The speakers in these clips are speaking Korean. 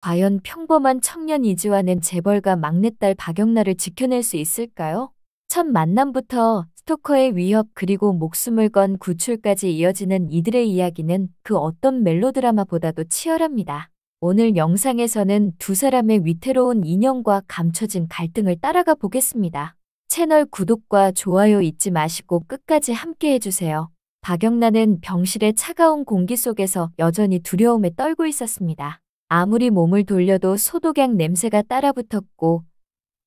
과연 평범한 청년 이지환은 재벌가 막내딸 박영란을 지켜낼 수 있을까요? 첫 만남부터 스토커의 위협 그리고 목숨을 건 구출까지 이어지는 이들의 이야기는 그 어떤 멜로드라마보다도 치열합니다. 오늘 영상에서는 두 사람의 위태로운 인연과 감춰진 갈등을 따라가 보겠습니다. 채널 구독과 좋아요 잊지 마시고 끝까지 함께 해주세요. 박영란은 병실의 차가운 공기 속에서 여전히 두려움에 떨고 있었습니다. 아무리 몸을 돌려도 소독약 냄새가 따라붙었고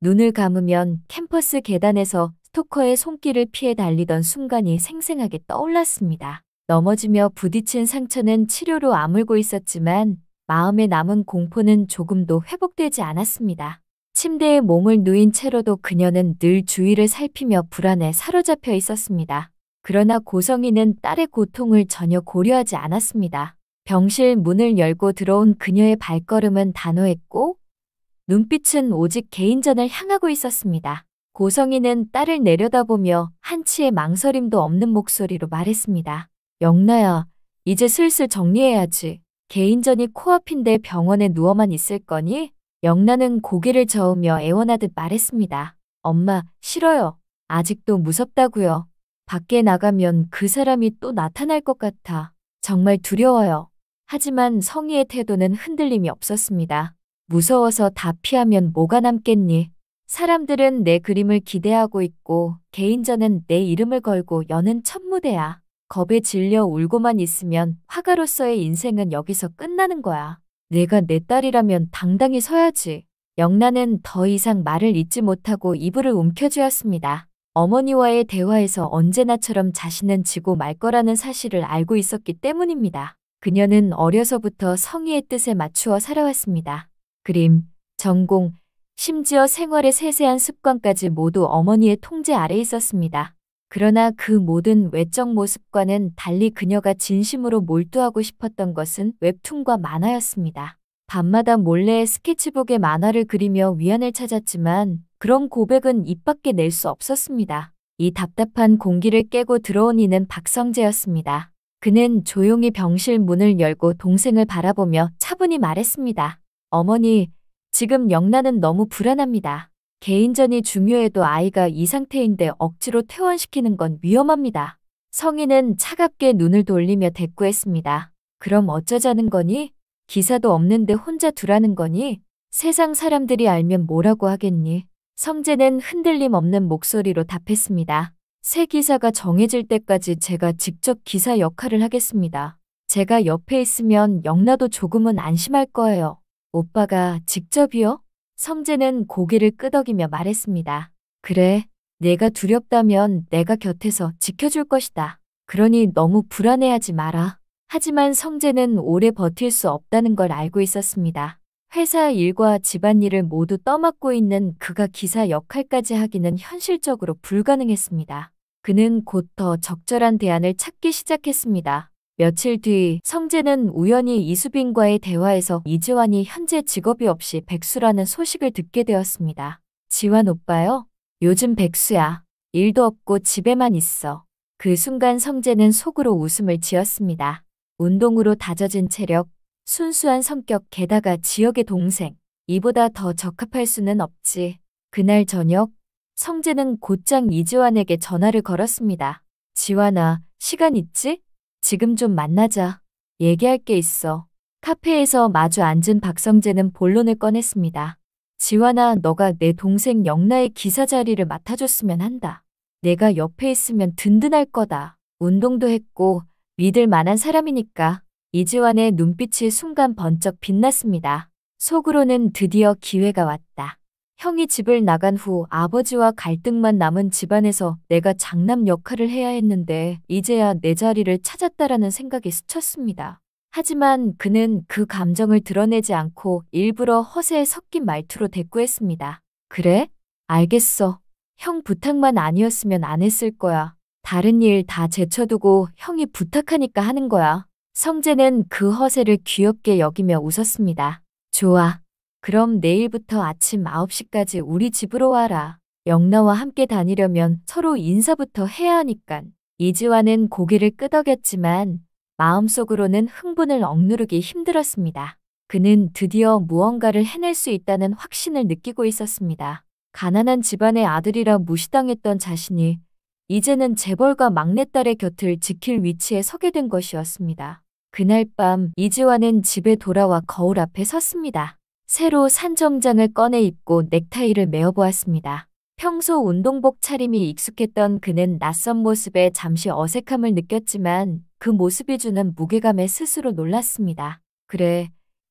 눈을 감으면 캠퍼스 계단에서 스토커의 손길을 피해 달리던 순간이 생생하게 떠올랐습니다. 넘어지며 부딪힌 상처는 치료로 아물고 있었지만 마음에 남은 공포는 조금도 회복되지 않았습니다. 침대에 몸을 누인 채로도 그녀는 늘 주위를 살피며 불안에 사로잡혀 있었습니다. 그러나 고성희는 딸의 고통을 전혀 고려하지 않았습니다. 병실 문을 열고 들어온 그녀의 발걸음은 단호했고 눈빛은 오직 개인전을 향하고 있었습니다. 고성희는 딸을 내려다보며 한치의 망설임도 없는 목소리로 말했습니다. 영란아, 이제 슬슬 정리해야지. 개인전이 코앞인데 병원에 누워만 있을 거니? 영란은 고개를 저으며 애원하듯 말했습니다. 엄마, 싫어요. 아직도 무섭다고요. 밖에 나가면 그 사람이 또 나타날 것 같아. 정말 두려워요. 하지만 성희의 태도는 흔들림이 없었습니다. 무서워서 다 피하면 뭐가 남겠니? 사람들은 내 그림을 기대하고 있고 개인전은 내 이름을 걸고 여는 첫 무대야. 겁에 질려 울고만 있으면 화가로서의 인생은 여기서 끝나는 거야. 내가 내 딸이라면 당당히 서야지. 영란은 더 이상 말을 잇지 못하고 이불을 움켜쥐었습니다. 어머니와의 대화에서 언제나처럼 자신은 지고 말 거라는 사실을 알고 있었기 때문입니다. 그녀는 어려서부터 성희의 뜻에 맞추어 살아왔습니다. 그림, 전공, 심지어 생활의 세세한 습관까지 모두 어머니의 통제 아래 있었습니다. 그러나 그 모든 외적 모습과는 달리 그녀가 진심으로 몰두하고 싶었던 것은 웹툰과 만화였습니다. 밤마다 몰래 스케치북에 만화를 그리며 위안을 찾았지만 그런 고백은 입 밖에 낼 수 없었습니다. 이 답답한 공기를 깨고 들어온 이는 박성재였습니다. 그는 조용히 병실 문을 열고 동생을 바라보며 차분히 말했습니다. 어머니, 지금 영란은 너무 불안합니다. 개인전이 중요해도 아이가 이 상태인데 억지로 퇴원시키는 건 위험합니다. 성희는 차갑게 눈을 돌리며 대꾸했습니다. 그럼 어쩌자는 거니? 기사도 없는데 혼자 두라는 거니? 세상 사람들이 알면 뭐라고 하겠니? 성재는 흔들림 없는 목소리로 답했습니다. 새 기사가 정해질 때까지 제가 직접 기사 역할을 하겠습니다. 제가 옆에 있으면 영란도 조금은 안심할 거예요. 오빠가 직접이요? 성재는 고개를 끄덕이며 말했습니다. 그래, 내가 두렵다면 내가 곁에서 지켜줄 것이다. 그러니 너무 불안해하지 마라. 하지만 성재는 오래 버틸 수 없다는 걸 알고 있었습니다. 회사 일과 집안일을 모두 떠맡고 있는 그가 기사 역할까지 하기는 현실적으로 불가능했습니다. 그는 곧 더 적절한 대안을 찾기 시작했습니다. 며칠 뒤 성재는 우연히 이수빈과의 대화에서 이지환이 현재 직업이 없이 백수라는 소식을 듣게 되었습니다. 지환 오빠요? 요즘 백수야. 일도 없고 집에만 있어. 그 순간 성재는 속으로 웃음을 지었습니다. 운동으로 다져진 체력, 순수한 성격 게다가 지역의 동생. 이보다 더 적합할 수는 없지. 그날 저녁 성재는 곧장 이지환에게 전화를 걸었습니다. 지환아, 시간 있지? 지금 좀 만나자. 얘기할 게 있어. 카페에서 마주 앉은 박성재는 본론을 꺼냈습니다. 지환아, 너가 내 동생 영란의 기사 자리를 맡아줬으면 한다. 내가 옆에 있으면 든든할 거다. 운동도 했고 믿을 만한 사람이니까. 이지환의 눈빛이 순간 번쩍 빛났습니다. 속으로는 드디어 기회가 왔다. 형이 집을 나간 후 아버지와 갈등만 남은 집안에서 내가 장남 역할을 해야 했는데 이제야 내 자리를 찾았다라는 생각이 스쳤습니다. 하지만 그는 그 감정을 드러내지 않고 일부러 허세에 섞인 말투로 대꾸했습니다. 그래? 알겠어. 형 부탁만 아니었으면 안 했을 거야. 다른 일 다 제쳐두고 형이 부탁하니까 하는 거야. 성재는 그 허세를 귀엽게 여기며 웃었습니다. 좋아. 그럼 내일부터 아침 9시까지 우리 집으로 와라. 영란와 함께 다니려면 서로 인사부터 해야 하니깐. 이지환은 고개를 끄덕였지만 마음속으로는 흥분을 억누르기 힘들었습니다. 그는 드디어 무언가를 해낼 수 있다는 확신을 느끼고 있었습니다. 가난한 집안의 아들이라 무시당했던 자신이 이제는 재벌가 막내딸의 곁을 지킬 위치에 서게 된 것이었습니다. 그날 밤 이지환은 집에 돌아와 거울 앞에 섰습니다. 새로 산 정장을 꺼내 입고 넥타이를 메어보았습니다. 평소 운동복 차림이 익숙했던 그는 낯선 모습에 잠시 어색함을 느꼈지만 그 모습이 주는 무게감에 스스로 놀랐습니다. 그래,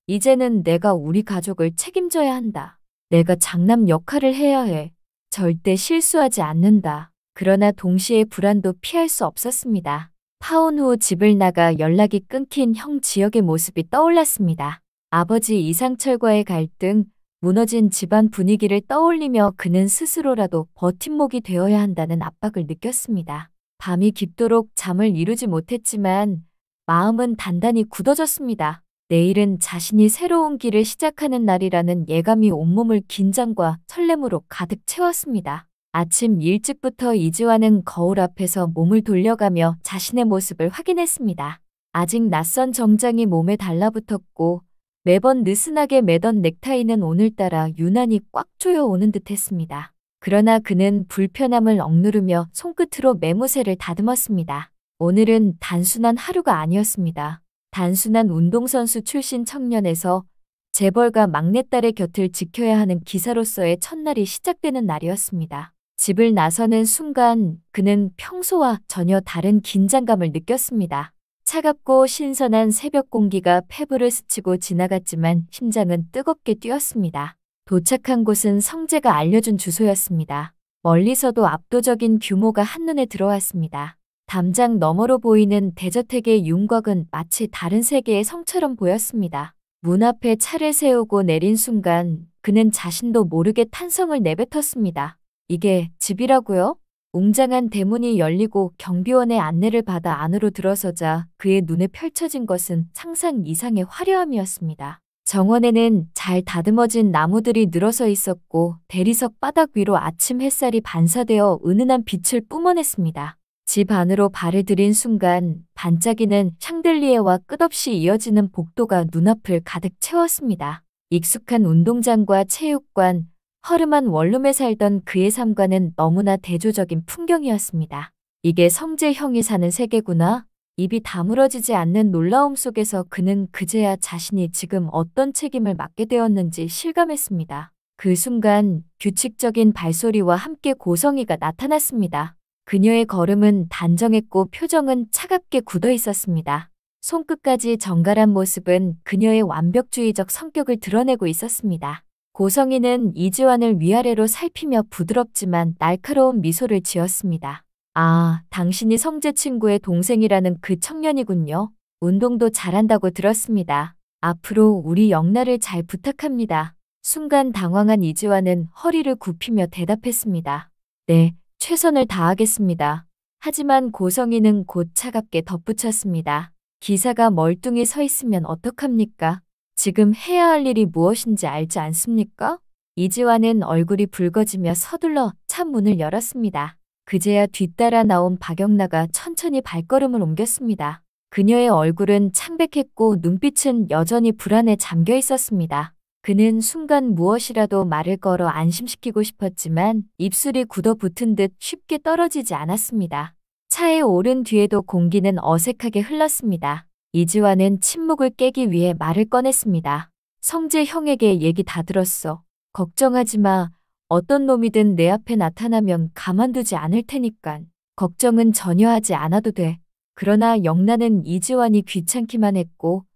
이제는 내가 우리 가족을 책임져야 한다. 내가 장남 역할을 해야 해. 절대 실수하지 않는다. 그러나 동시에 불안도 피할 수 없었습니다. 파혼 후 집을 나가 연락이 끊긴 형 지역의 모습이 떠올랐습니다. 아버지 이상철과의 갈등, 무너진 집안 분위기를 떠올리며 그는 스스로라도 버팀목이 되어야 한다는 압박을 느꼈습니다. 밤이 깊도록 잠을 이루지 못했지만 마음은 단단히 굳어졌습니다. 내일은 자신이 새로운 길을 시작하는 날이라는 예감이 온몸을 긴장과 설렘으로 가득 채웠습니다. 아침 일찍부터 이지환은 거울 앞에서 몸을 돌려가며 자신의 모습을 확인했습니다. 아직 낯선 정장이 몸에 달라붙었고 매번 느슨하게 매던 넥타이는 오늘따라 유난히 꽉 조여오는 듯했습니다. 그러나 그는 불편함을 억누르며 손끝으로 매무새를 다듬었습니다. 오늘은 단순한 하루가 아니었습니다. 단순한 운동선수 출신 청년에서 재벌가 막내딸의 곁을 지켜야 하는 기사로서의 첫날이 시작되는 날이었습니다. 집을 나서는 순간 그는 평소와 전혀 다른 긴장감을 느꼈습니다. 차갑고 신선한 새벽 공기가 폐부를 스치고 지나갔지만 심장은 뜨겁게 뛰었습니다. 도착한 곳은 성재가 알려준 주소였습니다. 멀리서도 압도적인 규모가 한눈에 들어왔습니다. 담장 너머로 보이는 대저택의 윤곽은 마치 다른 세계의 성처럼 보였습니다. 문 앞에 차를 세우고 내린 순간 그는 자신도 모르게 탄성을 내뱉었습니다. 이게 집이라고요? 웅장한 대문이 열리고 경비원의 안내를 받아 안으로 들어서자 그의 눈에 펼쳐진 것은 상상 이상의 화려함이었습니다. 정원에는 잘 다듬어진 나무들이 늘어서 있었고 대리석 바닥 위로 아침 햇살이 반사되어 은은한 빛을 뿜어냈습니다. 집 안으로 발을 들인 순간 반짝이는 샹들리에와 끝없이 이어지는 복도가 눈앞을 가득 채웠습니다. 익숙한 운동장과 체육관, 허름한 원룸에 살던 그의 삶과는 너무나 대조적인 풍경이었습니다. 이게 성재 형이 사는 세계구나. 입이 다물어지지 않는 놀라움 속에서 그는 그제야 자신이 지금 어떤 책임을 맡게 되었는지 실감했습니다. 그 순간 규칙적인 발소리와 함께 고성이가 나타났습니다. 그녀의 걸음은 단정했고 표정은 차갑게 굳어 있었습니다. 손끝까지 정갈한 모습은 그녀의 완벽주의적 성격을 드러내고 있었습니다. 고성이는 이지환을 위아래로 살피며 부드럽지만 날카로운 미소를 지었습니다. 아, 당신이 성재 친구의 동생이라는 그 청년이군요. 운동도 잘한다고 들었습니다. 앞으로 우리 영나를 잘 부탁합니다. 순간 당황한 이지환은 허리를 굽히며 대답했습니다. 네, 최선을 다하겠습니다. 하지만 고성이는 곧 차갑게 덧붙였습니다. 기사가 멀뚱히 서 있으면 어떡합니까? 지금 해야 할 일이 무엇인지 알지 않습니까? 이지환은 얼굴이 붉어지며 서둘러 차 문을 열었습니다. 그제야 뒤따라 나온 박영나가 천천히 발걸음을 옮겼습니다. 그녀의 얼굴은 창백했고 눈빛은 여전히 불안에 잠겨 있었습니다. 그는 순간 무엇이라도 말을 걸어 안심시키고 싶었지만 입술이 굳어붙은 듯 쉽게 떨어지지 않았습니다. 차에 오른 뒤에도 공기는 어색하게 흘렀습니다. 이지환은 침묵을 깨기 위해 말을 꺼냈습니다. 성재 형에게 얘기 다 들었어. 걱정하지 마. 어떤 놈이든 내 앞에 나타나면 가만두지 않을 테니깐. 걱정은 전혀 하지 않아도 돼. 그러나 영나는 이지환이 귀찮기만 했고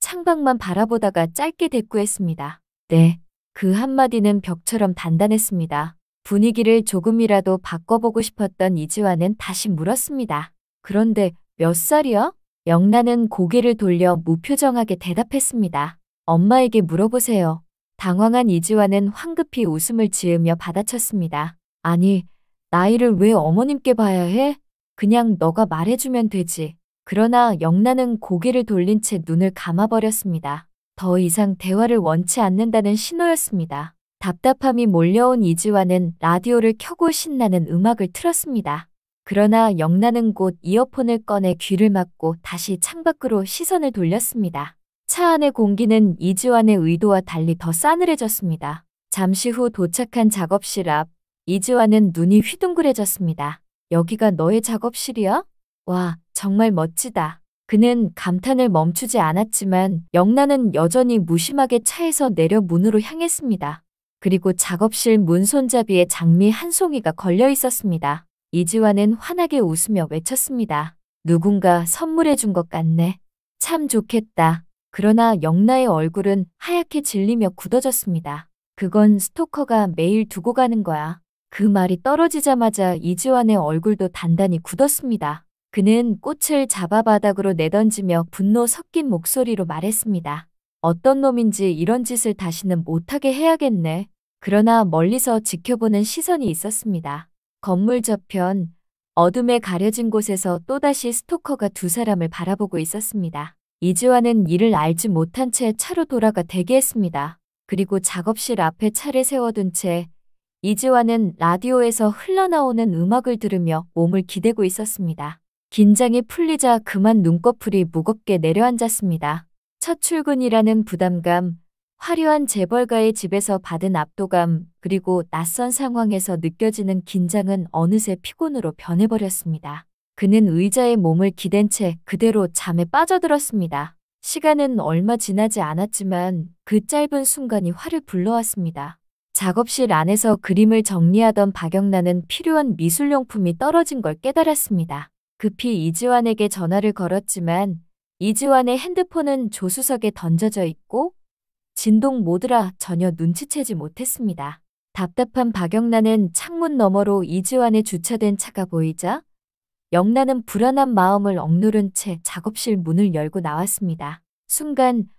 창밖만 바라보다가 짧게 대꾸했습니다. 네. 그 한마디는 벽처럼 단단했습니다. 분위기를 조금이라도 바꿔보고 싶었던 이지환은 다시 물었습니다. 그런데 몇 살이야? 영나는 고개를 돌려 무표정하게 대답했습니다. 엄마에게 물어보세요. 당황한 이지환은 황급히 웃음을 지으며 받아쳤습니다. 아니, 나이를 왜 어머님께 봐야 해? 그냥 너가 말해주면 되지. 그러나 영나는 고개를 돌린 채 눈을 감아버렸습니다. 더 이상 대화를 원치 않는다는 신호였습니다. 답답함이 몰려온 이지환은 라디오를 켜고 신나는 음악을 틀었습니다. 그러나 영나는 곧 이어폰을 꺼내 귀를 막고 다시 창밖으로 시선을 돌렸습니다. 차 안의 공기는 이지환의 의도와 달리 더 싸늘해졌습니다. 잠시 후 도착한 작업실 앞, 이지환은 눈이 휘둥그레졌습니다. 여기가 너의 작업실이야? 와, 정말 멋지다. 그는 감탄을 멈추지 않았지만 영란은 여전히 무심하게 차에서 내려 문으로 향했습니다. 그리고 작업실 문 손잡이에 장미 한 송이가 걸려 있었습니다. 이지환은 환하게 웃으며 외쳤습니다. 누군가 선물해 준 것 같네. 참 좋겠다. 그러나 영란의 얼굴은 하얗게 질리며 굳어졌습니다. 그건 스토커가 매일 두고 가는 거야. 그 말이 떨어지자마자 이지환의 얼굴도 단단히 굳었습니다. 그는 꽃을 잡아 바닥으로 내던지며 분노 섞인 목소리로 말했습니다. 어떤 놈인지 이런 짓을 다시는 못하게 해야겠네. 그러나 멀리서 지켜보는 시선이 있었습니다. 건물 저편, 어둠에 가려진 곳에서 또다시 스토커가 두 사람을 바라보고 있었습니다. 이지환은 이를 알지 못한 채 차로 돌아가 대기했습니다. 그리고 작업실 앞에 차를 세워둔 채 이지환은 라디오에서 흘러나오는 음악을 들으며 몸을 기대고 있었습니다. 긴장이 풀리자 그만 눈꺼풀이 무겁게 내려앉았습니다. 첫 출근이라는 부담감, 화려한 재벌가의 집에서 받은 압도감, 그리고 낯선 상황에서 느껴지는 긴장은 어느새 피곤으로 변해버렸습니다. 그는 의자에 몸을 기댄 채 그대로 잠에 빠져들었습니다. 시간은 얼마 지나지 않았지만 그 짧은 순간이 화를 불러왔습니다. 작업실 안에서 그림을 정리하던 박영란은 필요한 미술용품이 떨어진 걸 깨달았습니다. 급히 이지환에게 전화를 걸었지만 이지환의 핸드폰은 조수석에 던져져 있고 진동 모드라 전혀 눈치채지 못했습니다. 답답한 박영란은 창문 너머로 이지환의 주차된 차가 보이자 영란은 불안한 마음을 억누른 채 작업실 문을 열고 나왔습니다. 순간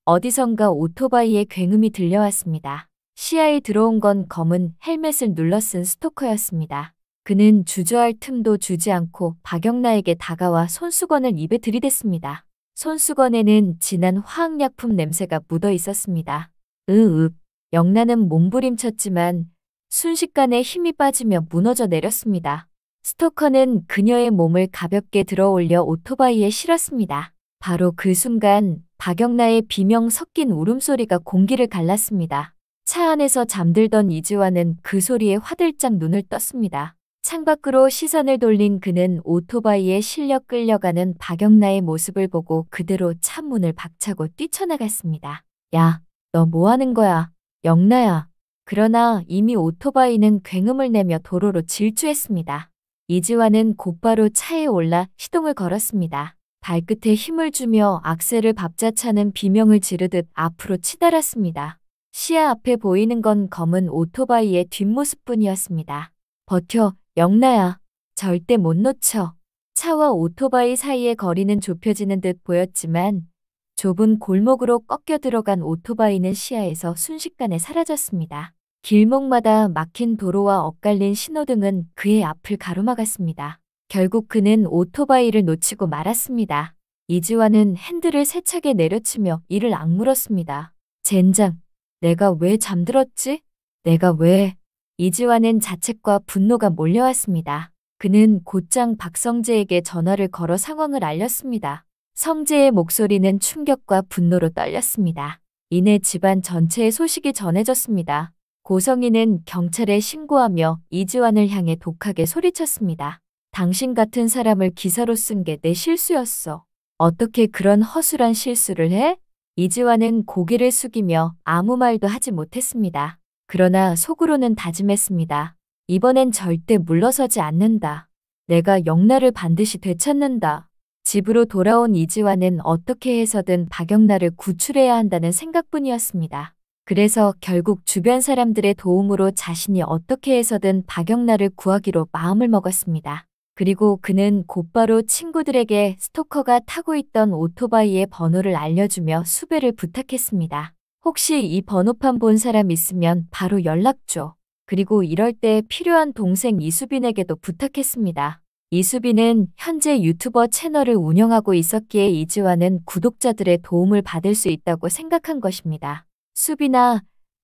어디선가 오토바이의 굉음이 들려왔습니다. 시야에 들어온 건 검은 헬멧을 눌러쓴 스토커였습니다. 그는 주저할 틈도 주지 않고 박영란에게 다가와 손수건을 입에 들이댔습니다. 손수건에는 진한 화학약품 냄새가 묻어 있었습니다. 영란은 몸부림쳤지만 순식간에 힘이 빠지며 무너져 내렸습니다. 스토커는 그녀의 몸을 가볍게 들어올려 오토바이에 실었습니다. 바로 그 순간 박영란의 비명 섞인 울음소리가 공기를 갈랐습니다. 차 안에서 잠들던 이지환은 그 소리에 화들짝 눈을 떴습니다. 창밖으로 시선을 돌린 그는 오토바이에 실려 끌려가는 박영란의 모습을 보고 그대로 차 문을 박차고 뛰쳐나갔습니다. 야, 너 뭐 하는 거야? 영란야. 그러나 이미 오토바이는 굉음을 내며 도로로 질주했습니다. 이지환은 곧바로 차에 올라 시동을 걸었습니다. 발끝에 힘을 주며 악셀을 밟자차는 비명을 지르듯 앞으로 치달았습니다. 시야 앞에 보이는 건 검은 오토바이의 뒷모습뿐이었습니다. 버텨, 영란야. 절대 못 놓쳐. 차와 오토바이 사이의 거리는 좁혀지는 듯 보였지만 좁은 골목으로 꺾여 들어간 오토바이는 시야에서 순식간에 사라졌습니다. 길목마다 막힌 도로와 엇갈린 신호등은 그의 앞을 가로막았습니다. 결국 그는 오토바이를 놓치고 말았습니다. 이지환은 핸들을 세차게 내려치며 이를 악물었습니다. 젠장, 내가 왜 잠들었지? 내가 왜? 이지환은 자책과 분노가 몰려왔습니다. 그는 곧장 박성재에게 전화를 걸어 상황을 알렸습니다. 성재의 목소리는 충격과 분노로 떨렸습니다. 이내 집안 전체의 소식이 전해졌습니다. 고성희는 경찰에 신고하며 이지환을 향해 독하게 소리쳤습니다. 당신 같은 사람을 기사로 쓴 게 내 실수였어. 어떻게 그런 허술한 실수를 해? 이지환은 고개를 숙이며 아무 말도 하지 못했습니다. 그러나 속으로는 다짐했습니다. 이번엔 절대 물러서지 않는다. 내가 영란을 반드시 되찾는다. 집으로 돌아온 이지환은 어떻게 해서든 박영란을 구출해야 한다는 생각뿐이었습니다. 그래서 결국 주변 사람들의 도움으로 자신이 어떻게 해서든 박영란을 구하기로 마음을 먹었습니다. 그리고 그는 곧바로 친구들에게 스토커가 타고 있던 오토바이의 번호를 알려주며 수배를 부탁했습니다. 혹시 이 번호판 본 사람 있으면 바로 연락 줘. 그리고 이럴 때 필요한 동생 이수빈에게도 부탁했습니다. 이수빈은 현재 유튜버 채널을 운영하고 있었기에 이지환은 구독자들의 도움을 받을 수 있다고 생각한 것입니다. 수빈아,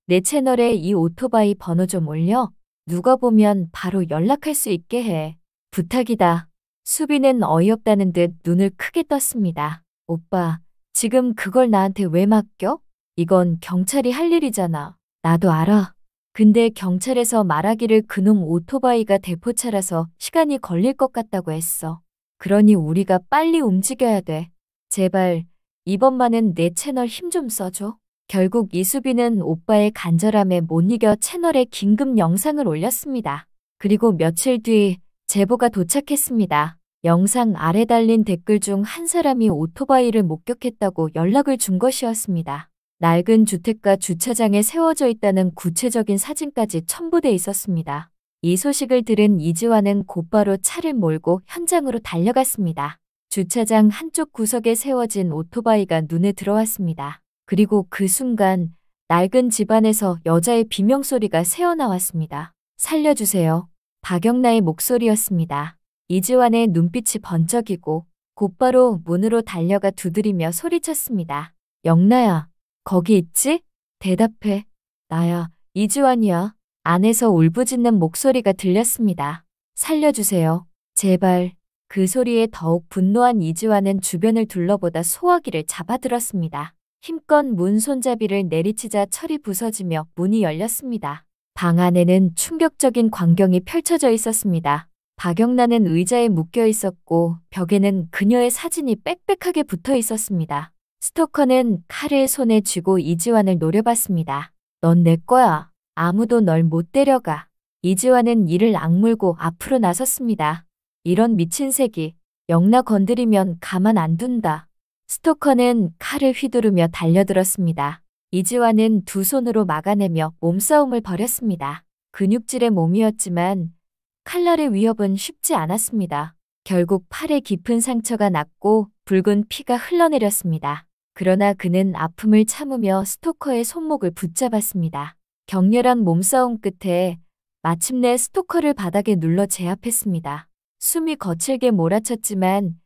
내 채널에 이 오토바이 번호 좀 올려. 누가 보면 바로 연락할 수 있게 해. 부탁이다. 수빈은 어이없다는 듯 눈을 크게 떴습니다. 오빠, 지금 그걸 나한테 왜 맡겨? 이건 경찰이 할 일이잖아. 나도 알아. 근데 경찰에서 말하기를 그놈 오토바이가 대포차라서 시간이 걸릴 것 같다고 했어. 그러니 우리가 빨리 움직여야 돼. 제발 이번만은 내 채널 힘 좀 써줘. 결국 이수빈은 오빠의 간절함에 못 이겨 채널에 긴급 영상을 올렸습니다. 그리고 며칠 뒤 제보가 도착했습니다. 영상 아래 달린 댓글 중 한 사람이 오토바이를 목격했다고 연락을 준 것이었습니다. 낡은 주택가 주차장에 세워져 있다는 구체적인 사진까지 첨부돼 있었습니다. 이 소식을 들은 이지환은 곧바로 차를 몰고 현장으로 달려갔습니다. 주차장 한쪽 구석에 세워진 오토바이가 눈에 들어왔습니다. 그리고 그 순간 낡은 집안에서 여자의 비명소리가 새어나왔습니다. 살려주세요. 박영나의 목소리였습니다. 이지환의 눈빛이 번쩍이고 곧바로 문으로 달려가 두드리며 소리쳤습니다. 영나야, 거기 있지? 대답해. 나야, 이지환이야. 안에서 울부짖는 목소리가 들렸습니다. 살려주세요. 제발. 그 소리에 더욱 분노한 이지환은 주변을 둘러보다 소화기를 잡아들었습니다. 힘껏 문 손잡이를 내리치자 철이 부서지며 문이 열렸습니다. 방 안에는 충격적인 광경이 펼쳐져 있었습니다. 박영란은 의자에 묶여 있었고 벽에는 그녀의 사진이 빽빽하게 붙어 있었습니다. 스토커는 칼을 손에 쥐고 이지환을 노려봤습니다. 넌 내 거야. 아무도 널 못 데려가. 이지환은 이를 악물고 앞으로 나섰습니다. 이런 미친 새끼. 영나 건드리면 가만 안 둔다. 스토커는 칼을 휘두르며 달려들었습니다. 이지환은 두 손으로 막아내며 몸싸움을 벌였습니다. 근육질의 몸이었지만 칼날의 위협은 쉽지 않았습니다. 결국 팔에 깊은 상처가 났고 붉은 피가 흘러내렸습니다. 그러나 그는 아픔을 참으며 스토커의 손목을 붙잡았습니다. 격렬한 몸싸움 끝에 마침내 스토커를 바닥에 눌러 제압했습니다. 숨이 거칠게 몰아쳤지만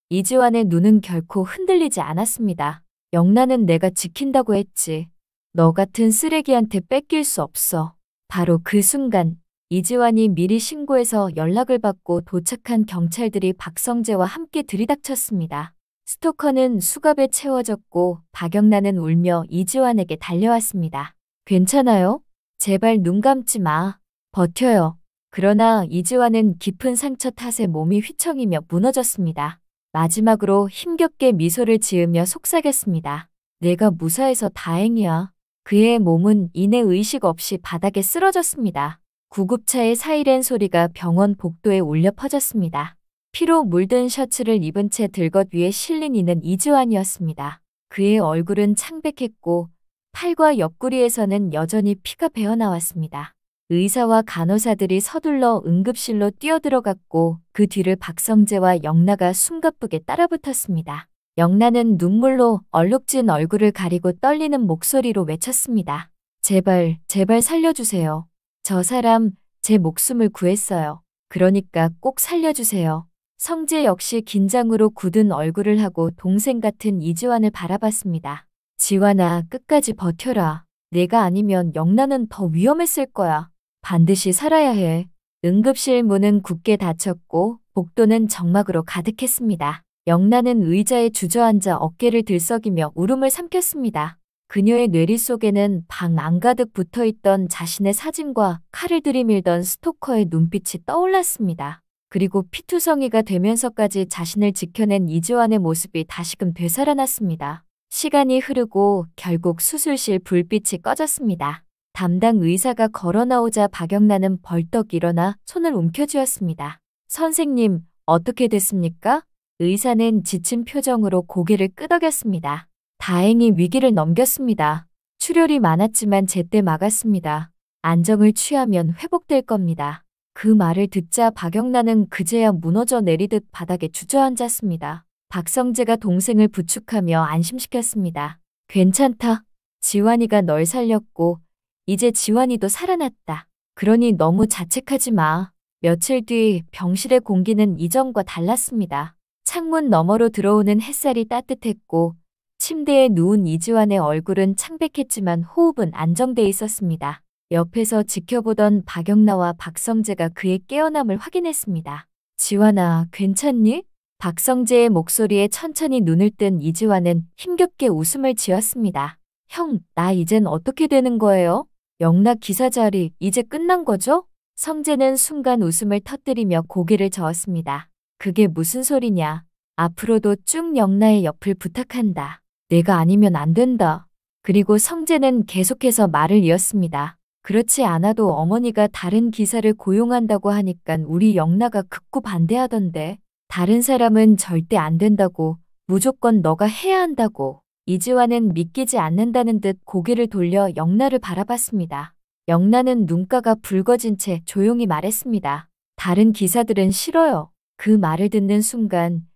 이지환의 눈은 결코 흔들리지 않았습니다. 영란은 내가 지킨다고 했지. 너 같은 쓰레기한테 뺏길 수 없어. 바로 그 순간 이지환이 미리 신고해서 연락을 받고 도착한 경찰들이 박성재와 함께 들이닥쳤습니다. 스토커는 수갑에 채워졌고 박영란은 울며 이지환에게 달려왔습니다. 괜찮아요? 제발 눈 감지 마. 버텨요. 그러나 이지환은 깊은 상처 탓에 몸이 휘청이며 무너졌습니다. 마지막으로 힘겹게 미소를 지으며 속삭였습니다. 내가 무사해서 다행이야. 그의 몸은 이내 의식 없이 바닥에 쓰러졌습니다. 구급차의 사이렌 소리가 병원 복도에 울려 퍼졌습니다. 피로 물든 셔츠를 입은 채 들것 위에 실린 이는 이지환이었습니다. 그의 얼굴은 창백했고 팔과 옆구리에서는 여전히 피가 배어나왔습니다. 의사와 간호사들이 서둘러 응급실로 뛰어들어갔고 그 뒤를 박성재와 영나가 숨가쁘게 따라붙었습니다. 영나는 눈물로 얼룩진 얼굴을 가리고 떨리는 목소리로 외쳤습니다. 제발, 제발 살려주세요. 저 사람 제 목숨을 구했어요. 그러니까 꼭 살려주세요. 성재 역시 긴장으로 굳은 얼굴을 하고 동생 같은 이지환을 바라봤습니다. 지환아, 끝까지 버텨라. 내가 아니면 영란은 더 위험했을 거야. 반드시 살아야 해. 응급실 문은 굳게 닫혔고 복도는 정막으로 가득했습니다. 영란은 의자에 주저앉아 어깨를 들썩이며 울음을 삼켰습니다. 그녀의 뇌리 속에는 방 안가득 붙어있던 자신의 사진과 칼을 들이밀던 스토커의 눈빛이 떠올랐습니다. 그리고 피투성이가 되면서까지 자신을 지켜낸 이지환의 모습이 다시금 되살아났습니다. 시간이 흐르고 결국 수술실 불빛이 꺼졌습니다. 담당 의사가 걸어 나오자 박영란은 벌떡 일어나 손을 움켜쥐었습니다. 선생님, 어떻게 됐습니까? 의사는 지친 표정으로 고개를 끄덕였습니다. 다행히 위기를 넘겼습니다. 출혈이 많았지만 제때 막았습니다. 안정을 취하면 회복될 겁니다. 그 말을 듣자 박영란은 그제야 무너져 내리듯 바닥에 주저앉았습니다. 박성재가 동생을 부축하며 안심시켰습니다. 괜찮다. 지환이가 널 살렸고 이제 지환이도 살아났다. 그러니 너무 자책하지 마. 며칠 뒤 병실의 공기는 이전과 달랐습니다. 창문 너머로 들어오는 햇살이 따뜻했고 침대에 누운 이지환의 얼굴은 창백했지만 호흡은 안정돼 있었습니다. 옆에서 지켜보던 박영나와 박성재가 그의 깨어남을 확인했습니다. 지환아, 괜찮니? 박성재의 목소리에 천천히 눈을 뜬 이지환은 힘겹게 웃음을 지었습니다. 형, 나 이젠 어떻게 되는 거예요? 영락 기사 자리 이제 끝난 거죠? 성재는 순간 웃음을 터뜨리며 고개를 저었습니다. 그게 무슨 소리냐? 앞으로도 쭉 영라의 옆을 부탁한다. 내가 아니면 안 된다. 그리고 성재는 계속해서 말을 이었습니다. 그렇지 않아도 어머니가 다른 기사를 고용한다고 하니깐 우리 영라가 극구 반대하던데. 다른 사람은 절대 안 된다고, 무조건 너가 해야 한다고. 이지환은 믿기지 않는다는 듯 고개를 돌려 영라를 바라봤습니다. 영라는 눈가가 붉어진 채 조용히 말했습니다. 다른 기사들은 싫어요. 그 말을 듣는 순간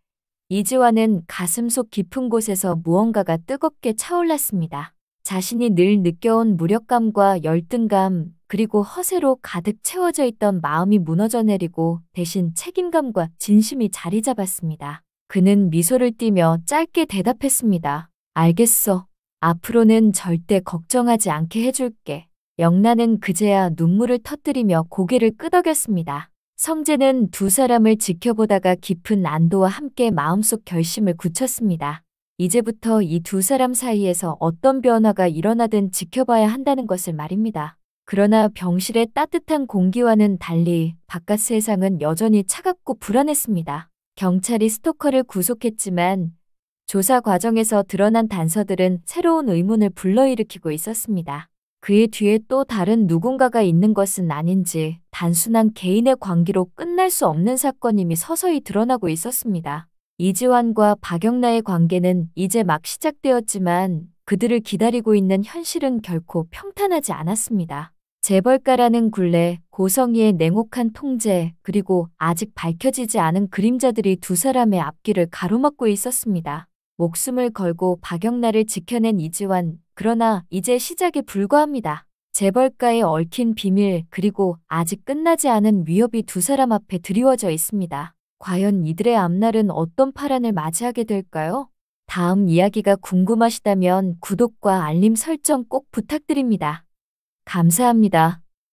이지환은 가슴속 깊은 곳에서 무언가가 뜨겁게 차올랐습니다. 자신이 늘 느껴온 무력감과 열등감 그리고 허세로 가득 채워져 있던 마음이 무너져 내리고 대신 책임감과 진심이 자리 잡았습니다. 그는 미소를 띠며 짧게 대답했습니다. 알겠어. 앞으로는 절대 걱정하지 않게 해줄게. 영란은 그제야 눈물을 터뜨리며 고개를 끄덕였습니다. 성재는 두 사람을 지켜보다가 깊은 안도와 함께 마음속 결심을 굳혔습니다. 이제부터 이 두 사람 사이에서 어떤 변화가 일어나든 지켜봐야 한다는 것을 말입니다. 그러나 병실의 따뜻한 공기와는 달리 바깥 세상은 여전히 차갑고 불안했습니다. 경찰이 스토커를 구속했지만 조사 과정에서 드러난 단서들은 새로운 의문을 불러일으키고 있었습니다. 그의 뒤에 또 다른 누군가가 있는 것은 아닌지 단순한 개인의 관계로 끝날 수 없는 사건임이 서서히 드러나고 있었습니다. 이지환과 박영라의 관계는 이제 막 시작되었지만 그들을 기다리고 있는 현실은 결코 평탄하지 않았습니다. 재벌가라는 굴레, 고성희의 냉혹한 통제, 그리고 아직 밝혀지지 않은 그림자들이 두 사람의 앞길을 가로막고 있었습니다. 목숨을 걸고 박영라를 지켜낸 이지환, 그러나 이제 시작에 불과합니다. 재벌가에 얽힌 비밀, 그리고 아직 끝나지 않은 위협이 두 사람 앞에 드리워져 있습니다. 과연 이들의 앞날은 어떤 파란을 맞이하게 될까요? 다음 이야기가 궁금하시다면 구독과 알림 설정 꼭 부탁드립니다. 감사합니다.